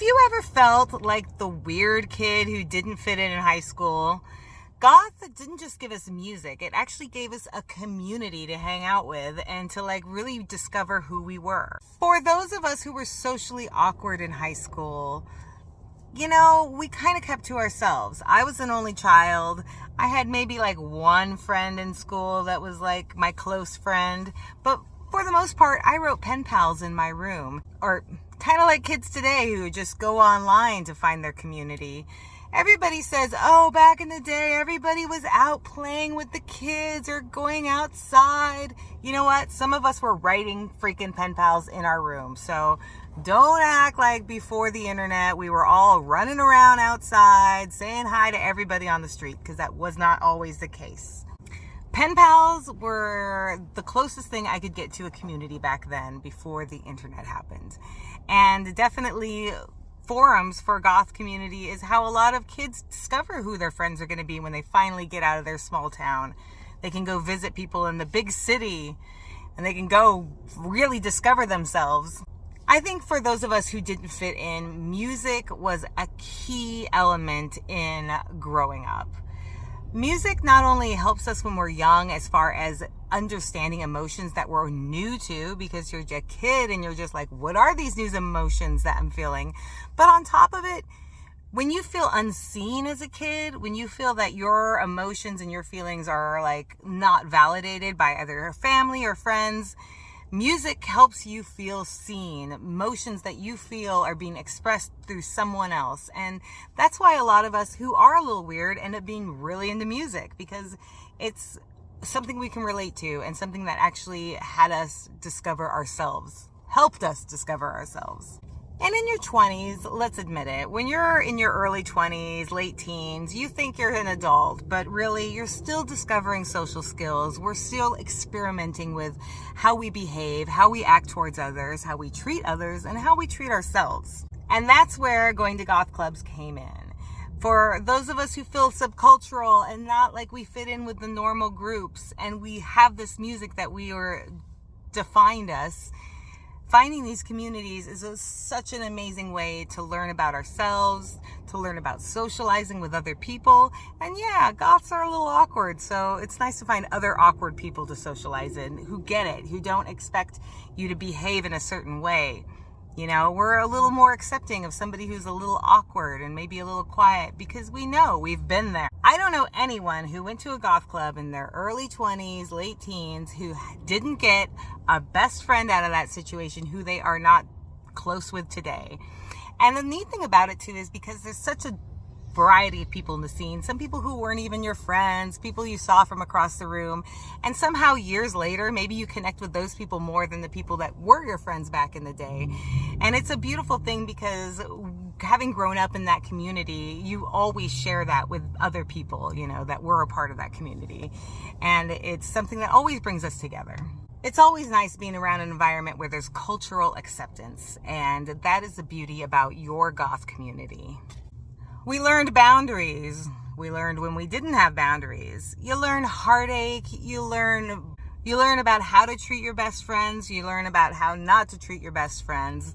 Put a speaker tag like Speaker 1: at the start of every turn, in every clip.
Speaker 1: you ever felt like the weird kid who didn't fit in high school, Goth didn't just give us music. It actually gave us a community to hang out with and to like really discover who we were. For those of us who were socially awkward in high school, you know, we kind of kept to ourselves. I was an only child. I had maybe like one friend in school that was like my close friend. But for the most part, I wrote pen pals in my room. Or kind of like kids today who just go online to find their community. Everybody says, oh, back in the day, everybody was out playing with the kids or going outside. You know what? Some of us were writing freaking pen pals in our room. So don't act like before the internet we were all running around outside saying hi to everybody on the street, because that was not always the case. Pen pals were the closest thing I could get to a community back then before the internet happened. And definitely forums for Goth community is how a lot of kids discover who their friends are going to be when they finally get out of their small town. They can go visit people in the big city and they can go really discover themselves. I think for those of us who didn't fit in, music was a key element in growing up. Music not only helps us when we're young as far as understanding emotions that we're new to, because you're a kid and you're just like, what are these new emotions that I'm feeling? But on top of it, when you feel unseen as a kid, when you feel that your emotions and your feelings are like not validated by either your family or friends, music helps you feel seen. Emotions that you feel are being expressed through someone else. And that's why a lot of us who are a little weird end up being really into music, because it's something we can relate to and something that actually had us discover ourselves, helped us discover ourselves. And in your 20s, let's admit it, when you're in your early 20s, late teens, you think you're an adult, but really you're still discovering social skills. We're still experimenting with how we behave, how we act towards others, how we treat others, and how we treat ourselves. And that's where going to goth clubs came in. For those of us who feel subcultural and not like we fit in with the normal groups, and we have this music that defined us, finding these communities is such an amazing way to learn about ourselves, to learn about socializing with other people. And yeah, goths are a little awkward, so it's nice to find other awkward people to socialize in who get it, who don't expect you to behave in a certain way. You know, we're a little more accepting of somebody who's a little awkward and maybe a little quiet because we know we've been there. I don't know anyone who went to a goth club in their early 20s, late teens, who didn't get a best friend out of that situation who they are not close with today. And the neat thing about it too is because there's such a variety of people in the scene, some people who weren't even your friends, people you saw from across the room, and somehow years later maybe you connect with those people more than the people that were your friends back in the day. And it's a beautiful thing because having grown up in that community, you always share that with other people, you know, that were a part of that community, and it's something that always brings us together. It's always nice being around an environment where there's cultural acceptance, and that is the beauty about your goth community. We learned boundaries. We learned when we didn't have boundaries. You learn heartache. You learn about how to treat your best friends. You learn about how not to treat your best friends,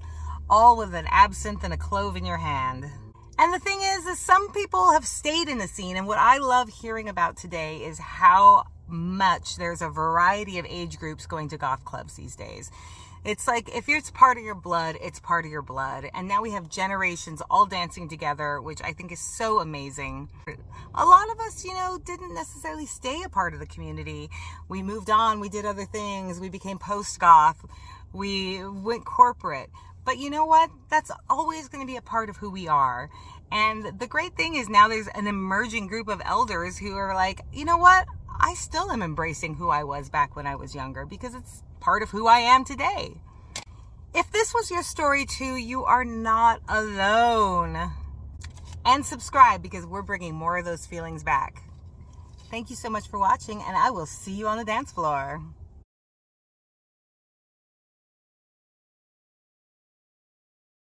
Speaker 1: all with an absinthe and a clove in your hand. And the thing is some people have stayed in the scene. And what I love hearing about today is how much there's a variety of age groups going to goth clubs these days. It's like, if it's part of your blood, it's part of your blood. And now we have generations all dancing together, which I think is so amazing. A lot of us, you know, didn't necessarily stay a part of the community. We moved on, we did other things, we became post-goth, we went corporate. But you know what? That's always going to be a part of who we are. And the great thing is now there's an emerging group of elders who are like, you know what? I still am embracing who I was back when I was younger because it's part of who I am today. If this was your story too, you are not alone. And subscribe because we're bringing more of those feelings back. Thank you so much for watching, and I will see you on the dance floor.